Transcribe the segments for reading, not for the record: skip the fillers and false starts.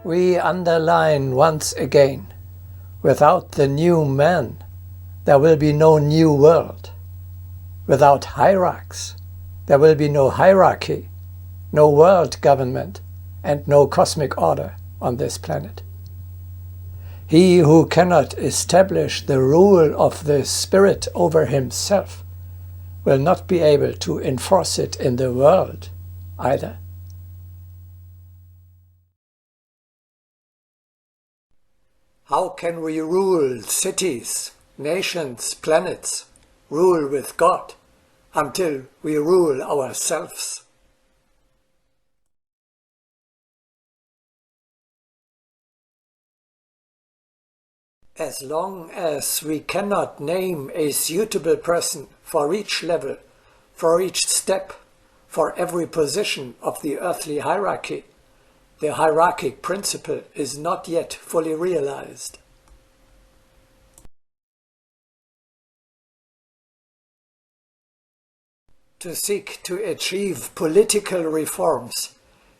We underline once again, without the new man, there will be no new world. Without hierarchs, there will be no hierarchy, no world government, and no cosmic order on this planet. He who cannot establish the rule of the spirit over himself will not be able to enforce it in the world either. How can we rule cities, nations, planets, rule with God, until we rule ourselves? As long as we cannot name a suitable person for each level, for each step, for every position of the earthly hierarchy, the hierarchic principle is not yet fully realized. To seek to achieve political reforms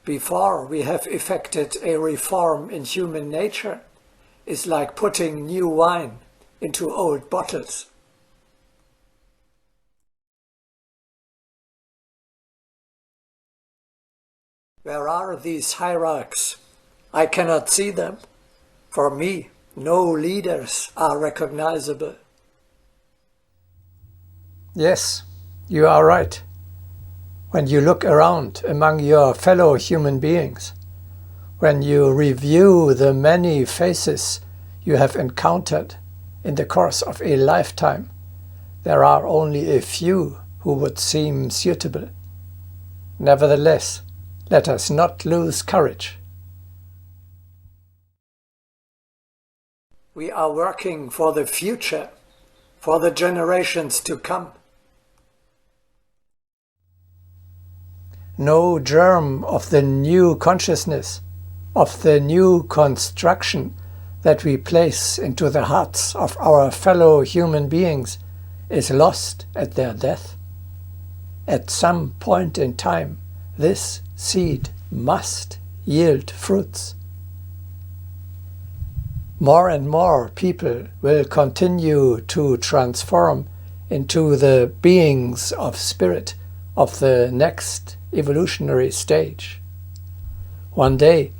before we have effected a reform in human nature is like putting new wine into old bottles. Where are these hierarchs? I cannot see them. For me, no leaders are recognizable. Yes, you are right. When you look around among your fellow human beings, when you review the many faces you have encountered in the course of a lifetime, there are only a few who would seem suitable. Nevertheless, let us not lose courage. We are working for the future, for the generations to come. No germ of the new consciousness, of the new construction that we place into the hearts of our fellow human beings is lost at their death. At some point in time, this seed must yield fruits. More and more people will continue to transform into the beings of spirit of the next evolutionary stage. One day,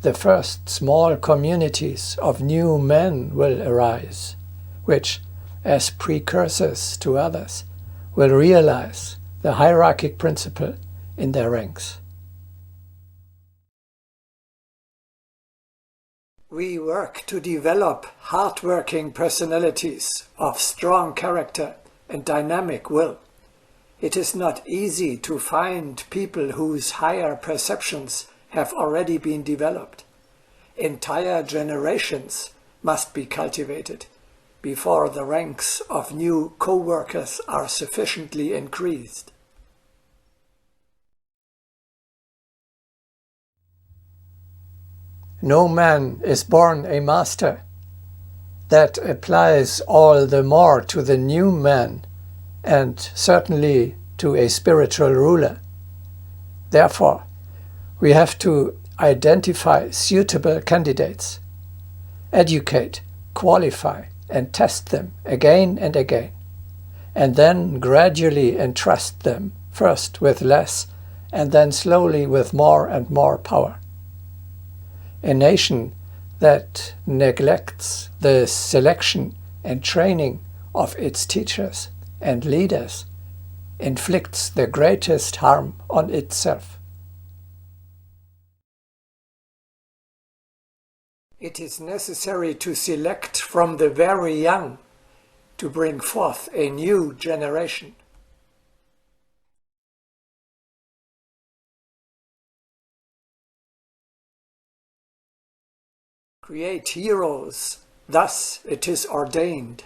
the first small communities of new men will arise, which, as precursors to others, will realize the hierarchic principle in their ranks. We work to develop hard-working personalities of strong character and dynamic will. It is not easy to find people whose higher perceptions have already been developed. Entire generations must be cultivated before the ranks of new co-workers are sufficiently increased. No man is born a master. That applies all the more to the new man and certainly to a spiritual ruler. Therefore, we have to identify suitable candidates, educate, qualify, and test them again and again, and then gradually entrust them, first with less, and then slowly with more and more power. A nation that neglects the selection and training of its teachers and leaders inflicts the greatest harm on itself. It is necessary to select from the very young to bring forth a new generation. Create heroes, thus it is ordained.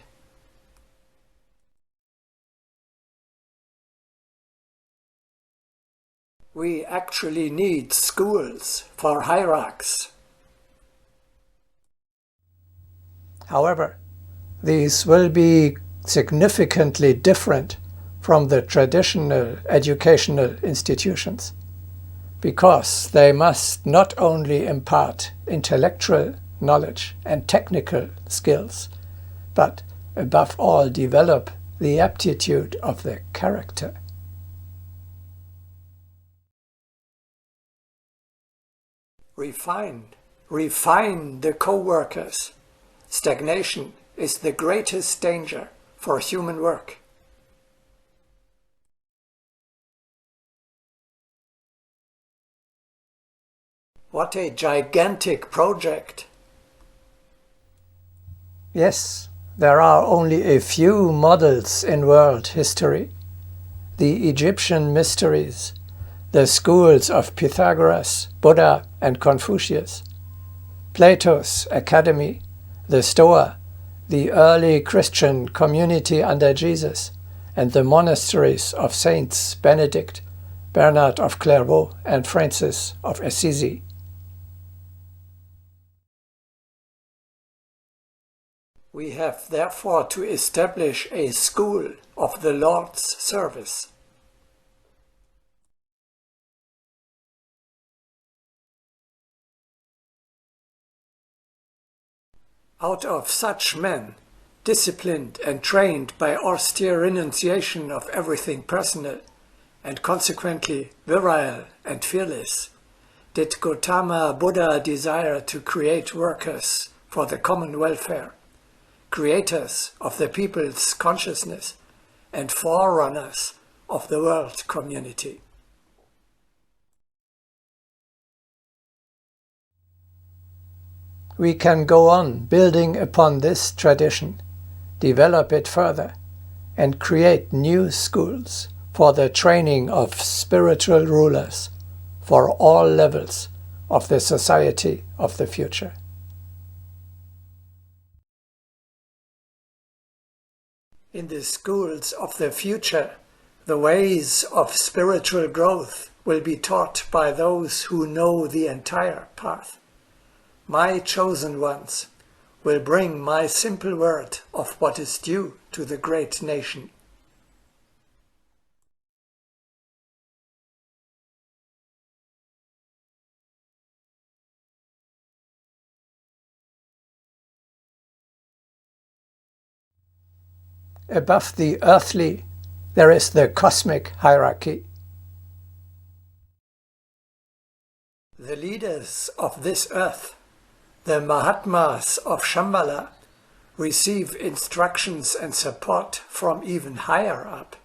We actually need schools for hierarchs. However, these will be significantly different from the traditional educational institutions. because they must not only impart intellectual knowledge and technical skills, but above all develop the aptitude of the character. Refine the co-workers. Stagnation is the greatest danger for human work. What a gigantic project! Yes, there are only a few models in world history. The Egyptian mysteries, the schools of Pythagoras, Buddha and Confucius, Plato's Academy, the Stoa, the early Christian community under Jesus, and the monasteries of Saints Benedict, Bernard of Clairvaux and Francis of Assisi. We have therefore to establish a school of the Lord's service. Out of such men, disciplined and trained by austere renunciation of everything personal, and consequently virile and fearless, did Gautama Buddha desire to create workers for the common welfare, creators of the people's consciousness, and forerunners of the world community. We can go on building upon this tradition, develop it further, and create new schools for the training of spiritual rulers for all levels of the society of the future. In the schools of the future, the ways of spiritual growth will be taught by those who know the entire path. My chosen ones will bring my simple word of what is due to the great nation. Above the earthly, there is the cosmic hierarchy. The leaders of this earth, the Mahatmas of Shambhala, receive instructions and support from even higher up.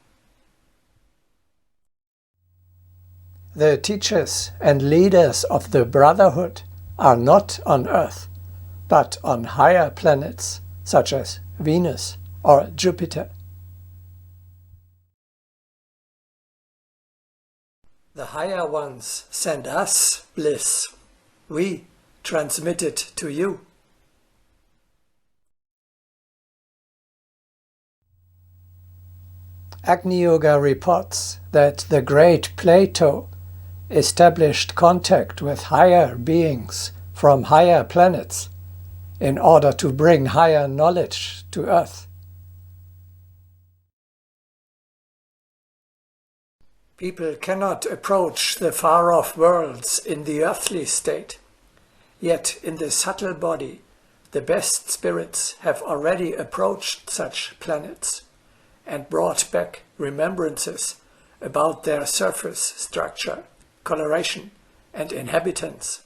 The teachers and leaders of the Brotherhood are not on Earth, but on higher planets such as Venus or Jupiter. The higher ones send us bliss. We transmit it to you. Agni Yoga reports that the great Plato established contact with higher beings from higher planets in order to bring higher knowledge to Earth. People cannot approach the far-off worlds in the earthly state. Yet in the subtle body, the best spirits have already approached such planets and brought back remembrances about their surface structure, coloration, and inhabitants.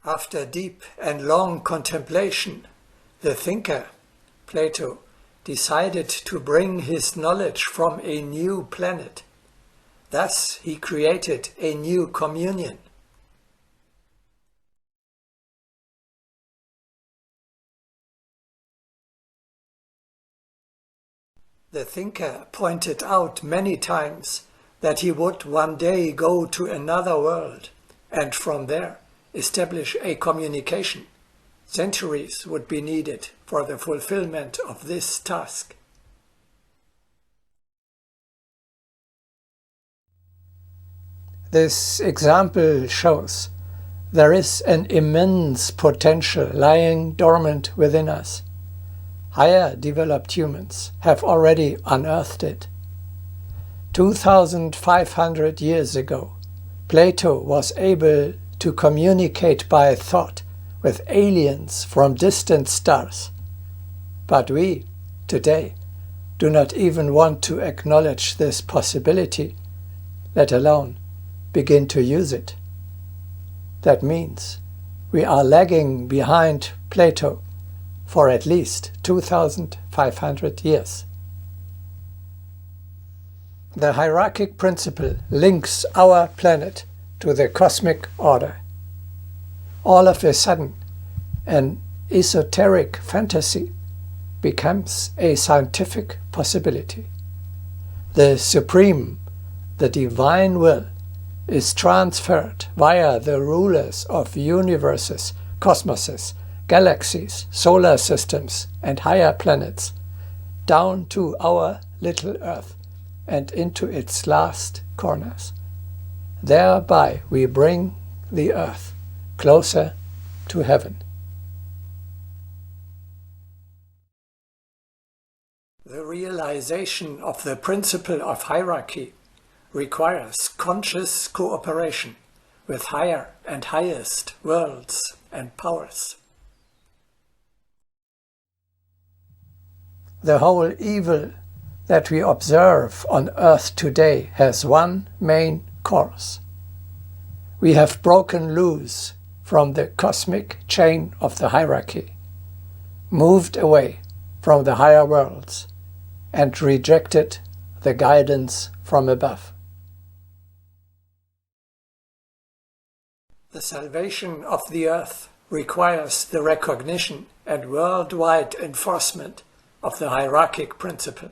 After deep and long contemplation, the thinker, Plato, decided to bring his knowledge from a new planet. Thus he created a new communion. The thinker pointed out many times that he would one day go to another world and from there establish a communication. Centuries would be needed for the fulfillment of this task. This example shows there is an immense potential lying dormant within us. higher developed humans have already unearthed it. 2,500 years ago, Plato was able to communicate by thought with aliens from distant stars. But we, today, do not even want to acknowledge this possibility, let alone begin to use it. That means we are lagging behind Plato for at least 2,500 years. The hierarchic principle links our planet to the cosmic order. All of a sudden, an esoteric fantasy becomes a scientific possibility. The supreme, the divine will, is transferred via the rulers of universes, cosmoses, galaxies, solar systems, and higher planets, down to our little Earth and into its last corners. Thereby we bring the Earth closer to heaven. The realization of the principle of hierarchy requires conscious cooperation with higher and highest worlds and powers. The whole evil that we observe on Earth today has one main cause. We have broken loose from the cosmic chain of the hierarchy, moved away from the higher worlds, and rejected the guidance from above. The salvation of the Earth requires the recognition and worldwide enforcement of the hierarchic principle.